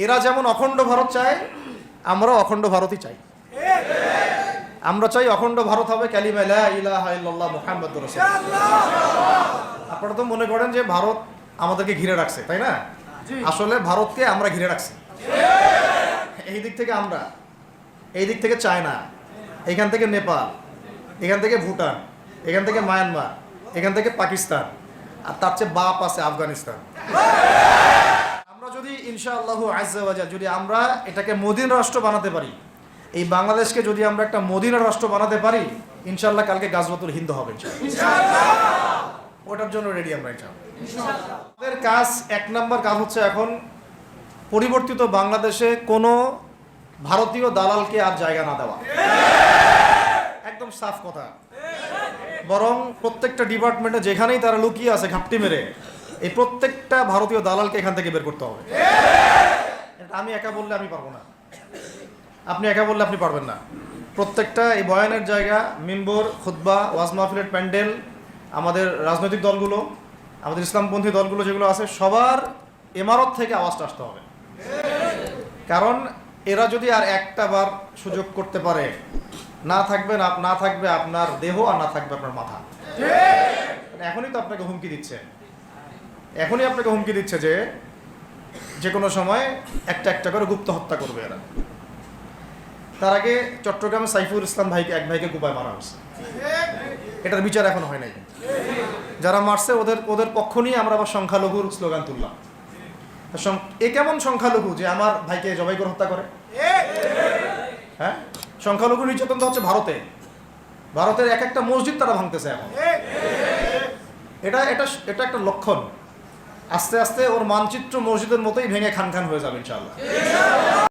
এরা যেমন অখণ্ড ভারত চায়, আমরাও অখণ্ড ভারতই চাই। আমরা চাই অখণ্ড ভারত হবে কালিমা লা ইলাহা ইল্লাল্লাহ মুহাম্মাদুর রাসূলুল্লাহ। আপনারা তো মনে করেন যে ভারত আমাদেরকে ঘিরে রাখছে, তাই না? আসলে ভারতকে আমরা ঘিরে রাখছি। এই দিক থেকে আমরা, এই দিক থেকে চায়না, এখান থেকে নেপাল, এখান থেকে ভুটান, এখান থেকে মায়ানমার, এখান থেকে পাকিস্তান, আর তার চেয়ে বাপ আছে আফগানিস্তান। আমরা যদি ইনশাআল্লাহু আজ্জা ওয়া জাল্লা যদি আমরা এটাকে মদিনা রাষ্ট্র বানাতে পারি, এই বাংলাদেশকে যদি আমরা একটা মদিনা রাষ্ট্র বানাতে পারি, ইনশাআল্লাহ কালকে গাজওয়াতুল হিন্দ হবে ইনশাআল্লাহ। ওটার জন্য রেডি আমরা ইনশাআল্লাহ। আমাদের কাজ, এক নম্বর কাজ হচ্ছে এখন পরিবর্তিত বাংলাদেশে কোনো ভারতীয় দালালকে আর জায়গা না দেওয়া। একদম সাফ কথা। বরং প্রত্যেকটা ডিপার্টমেন্টে যেখানেই তারা লুকিয়ে আছে ঘাপটি মেরে, এই প্রত্যেকটা ভারতীয় দালালকে এখান থেকে বের করতে হবে। এটা আমি একা বললে আমি পারবো না, আপনি একা বললে আপনি পারবেন না। প্রত্যেকটা এই বয়ানের জায়গা, মিম্বর, খুতবা, ওয়াজ মাহফিলের প্যান্ডেল, আমাদের রাজনৈতিক দলগুলো, আমাদের ইসলামপন্থী দলগুলো যেগুলো আছে, সবার ইমারত থেকে আওয়াজটা আসতে হবে। কারণ এরা যদি আর একটা বার সুযোগ করতে পারে, না থাকবে আপনার দেহ আর না থাকবে আপনার মাথা। এখনই তো আপনাকে হুমকি দিচ্ছে, যে কোনো সময় একটা করে গুপ্ত হত্যা করবে এরা। তার আগে চট্টগ্রামে সাইফুল ইসলাম এক ভাইকে কুপায় মারা হয়েছে, এটার বিচার এখনো হয় নাই। যারা মারছে ওদের পক্ষ নিয়ে আমরা আবার সংখ্যালঘুর স্লোগান তুললাম। এ কেমন সংখ্যালঘু যে আমার ভাইকে জবাই করে হত্যা করে? হ্যাঁ, সংখ্যালঘু নির্যাতন তো হচ্ছে ভারতের এক একটা মসজিদ তারা ভাঙতেছে এখন। এটা একটা লক্ষণ। আস্তে আস্তে ওর মানচিত্র মসজিদের মতোই ভেঙে খান হয়ে যাবে ইনশাআল্লাহ।